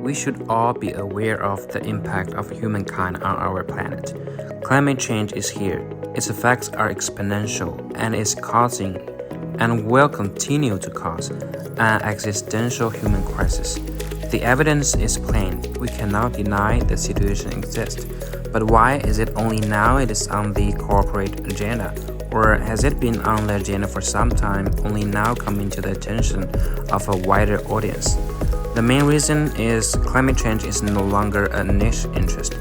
we should all be aware of the impact of humankind on our planet. Climate change is here. Its effects are exponential and is causing and will continue to cause an existential human crisis. The evidence is plain. We cannot deny the situation exists. But why is it only now it is on the corporate agenda? Or has it been on the agenda for some time, only now coming to the attention of a wider audience? The main reason is climate change is no longer a niche interest.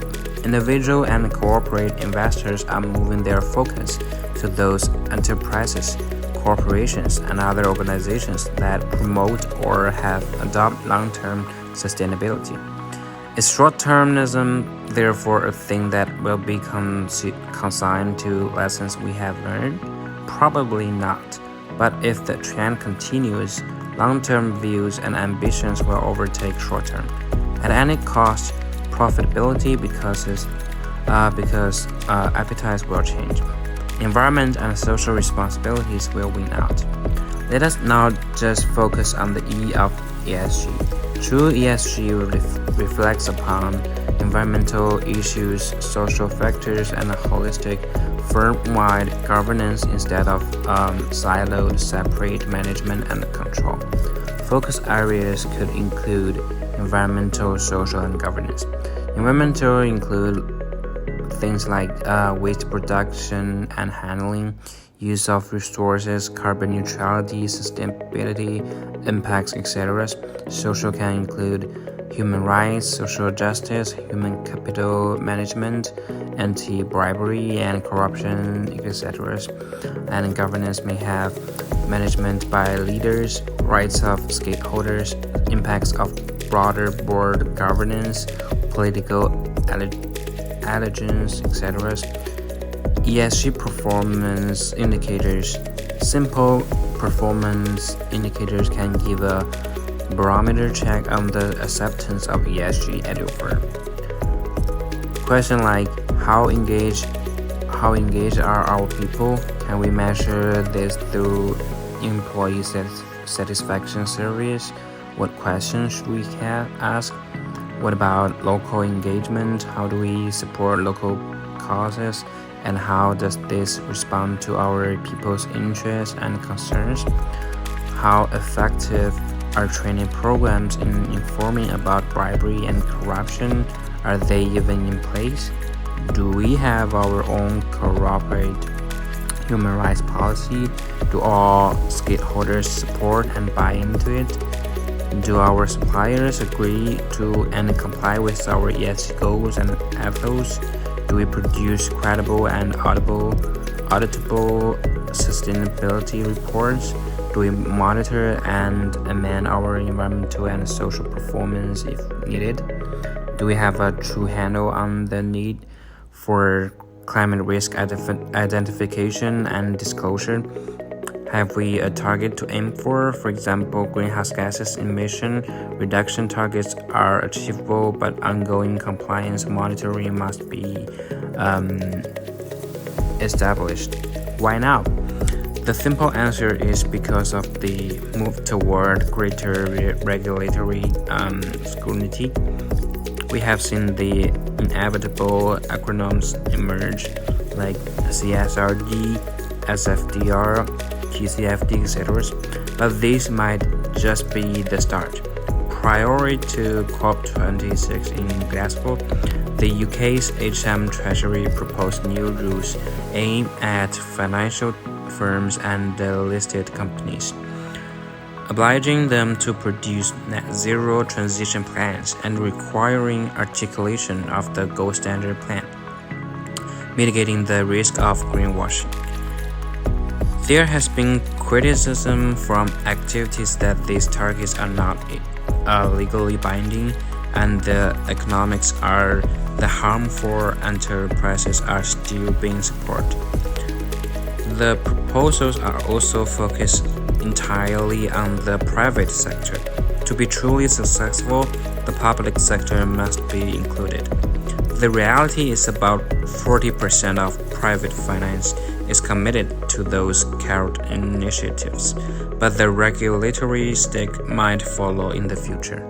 Individual and corporate investors are moving their focus to those enterprises, corporations, and other organizations that promote or have adopted long-term sustainability. Is short-termism therefore a thing that will be consigned to lessons we have learned? Probably not. But if the trend continues, long-term views and ambitions will overtake short-term. At any cost, profitability because appetites will change. Environment and social responsibilities will win out. Let us now just focus on the E of ESG. True ESG reflects upon environmental issues, social factors, and a holistic, firm-wide governance instead of siloed, separate management and control. Focus areas could include environmental, social, and governance. Environmental include things like waste production and handling, use of resources, carbon neutrality, sustainability, impacts, etc. Social can include human rights, social justice, human capital management, anti-bribery and corruption, etc. And governance may have management by leaders, rights of stakeholders, impacts of broader board governance, political allegiance, etc. ESG performance indicators. Simple performance indicators can give a barometer check on the acceptance of ESG at your firm. Question like how engaged are our people? Can we measure this through employee satisfaction surveys? What questions should we ask? What about local engagement? How do we support local causes? And how does this respond to our people's interests and concerns? How effective are training programs in informing about bribery and corruption? Are they even in place? Do we have our own corporate human rights policy? Do all stakeholders support and buy into it? Do our suppliers agree to and comply with our ESG goals and ethos? Do we produce credible and auditable sustainability reports? Do we monitor and amend our environmental and social performance if needed? Do we have a true handle on the need for climate risk identification and disclosure? Have we a target to aim for? For example, greenhouse gases emission reduction targets are achievable, but ongoing compliance monitoring must be established. Why now? The simple answer is because of the move toward greater regulatory scrutiny. We have seen the inevitable acronyms emerge like CSRD, SFDR, TCFD, etc. But this might just be the start. Prior to COP26 in Glasgow, the UK's HM Treasury proposed new rules aimed at financial firms and listed companies, obliging them to produce net zero transition plans and requiring articulation of the gold standard plan, mitigating the risk of greenwashing. There has been criticism from activities that these targets are not legally binding and the economics are the harm for enterprises are still being supported. The proposals are also focused entirely on the private sector. To be truly successful, the public sector must be included. The reality is about 40% of private finance is committed to those carrot initiatives, but the regulatory stick might follow in the future.